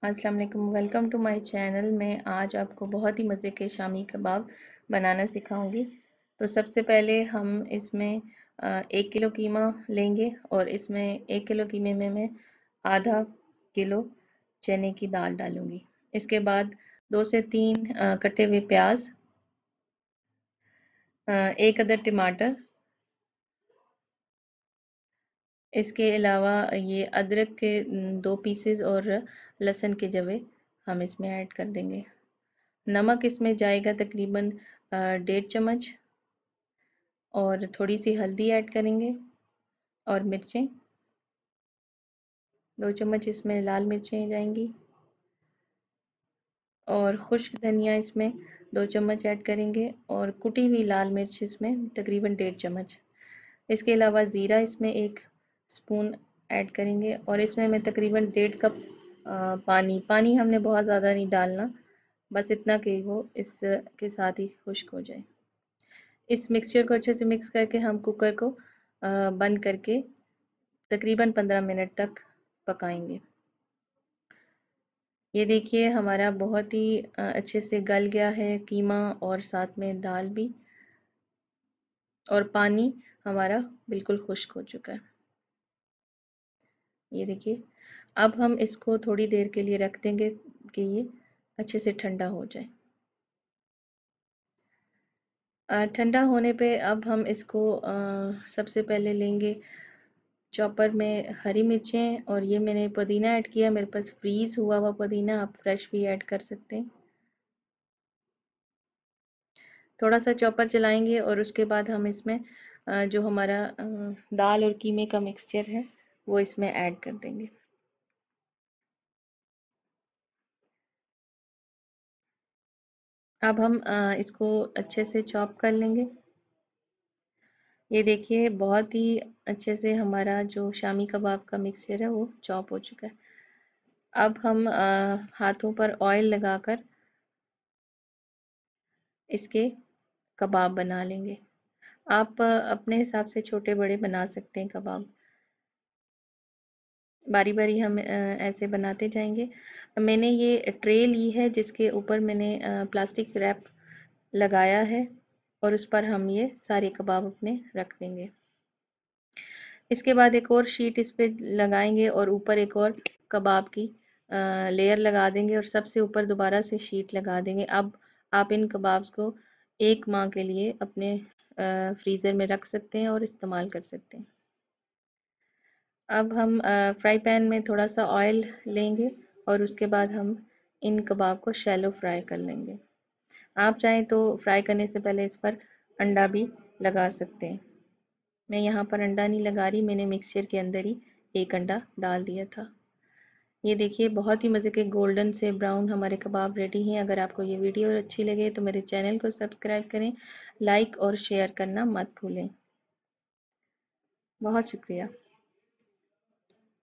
अस्सलाम वालेकुम, welcome to my channel. मैं आज आपको बहुत ही मज़े के शामी कबाब बनाना सिखाऊंगी। तो सबसे पहले हम इसमें 1 किलो कीमा लेंगे और इसमें 1 किलो कीमे में मैं आधा किलो चने की दाल डालूंगी। इसके बाद 2 से 3 कटे हुए प्याज, 1 अदद टमाटर, इसके अलावा ये अदरक के 2 पीसेस और लहसुन के जवे हम इसमें ऐड कर देंगे। नमक इसमें जाएगा तकरीबन 1.5 चम्मच और थोड़ी सी हल्दी ऐड करेंगे और मिर्चें 2 चम्मच इसमें लाल मिर्चें जाएंगी और खुश्क धनिया इसमें 2 चम्मच ऐड करेंगे और कुटी हुई लाल मिर्च इसमें तकरीबन 1.5 चम्मच। इसके अलावा ज़ीरा इसमें 1 स्पून ऐड करेंगे और इसमें मैं तकरीबन 1.5 कप पानी हमने बहुत ज़्यादा नहीं डालना, बस इतना कि वो इसके साथ ही खुश्क हो जाए। इस मिक्सचर को अच्छे से मिक्स करके हम कुकर को बंद करके तकरीबन 15 मिनट तक पकाएंगे। ये देखिए हमारा बहुत ही अच्छे से गल गया है कीमा और साथ में दाल भी, और पानी हमारा बिल्कुल खुश्क हो चुका है। ये देखिए, अब हम इसको थोड़ी देर के लिए रख देंगे कि ये अच्छे से ठंडा हो जाए। ठंडा होने पे अब हम इसको सबसे पहले लेंगे चॉपर में हरी मिर्चें, और ये मैंने पुदीना ऐड किया, मेरे पास फ्रीज़ हुआ हुआ पुदीना, आप फ्रेश भी ऐड कर सकते हैं। थोड़ा सा चॉपर चलाएंगे और उसके बाद हम इसमें जो हमारा दाल और कीमे का मिक्सचर है वो इसमें ऐड कर देंगे। अब हम इसको अच्छे से चॉप कर लेंगे। ये देखिए बहुत ही अच्छे से हमारा जो शामी कबाब का मिक्सचर है वो चॉप हो चुका है। अब हम हाथों पर ऑयल लगाकर इसके कबाब बना लेंगे। आप अपने हिसाब से छोटे बड़े बना सकते हैं कबाब। बारी बारी हम ऐसे बनाते जाएंगे। मैंने ये ट्रे ली है जिसके ऊपर मैंने प्लास्टिक रैप लगाया है और उस पर हम ये सारे कबाब अपने रख देंगे। इसके बाद एक और शीट इस पर लगाएंगे और ऊपर एक और कबाब की लेयर लगा देंगे और सबसे ऊपर दोबारा से शीट लगा देंगे। अब आप इन कबाब्स को 1 माह के लिए अपने फ्रीज़र में रख सकते हैं और इस्तेमाल कर सकते हैं। अब हम फ्राई पैन में थोड़ा सा ऑयल लेंगे और उसके बाद हम इन कबाब को शैलो फ्राई कर लेंगे। आप चाहें तो फ्राई करने से पहले इस पर अंडा भी लगा सकते हैं। मैं यहाँ पर अंडा नहीं लगा रही, मैंने मिक्सचर के अंदर ही एक अंडा डाल दिया था। ये देखिए बहुत ही मज़े के गोल्डन से ब्राउन हमारे कबाब रेडी हैं। अगर आपको ये वीडियो अच्छी लगे तो मेरे चैनल को सब्सक्राइब करें, लाइक और शेयर करना मत भूलें। बहुत शुक्रिया।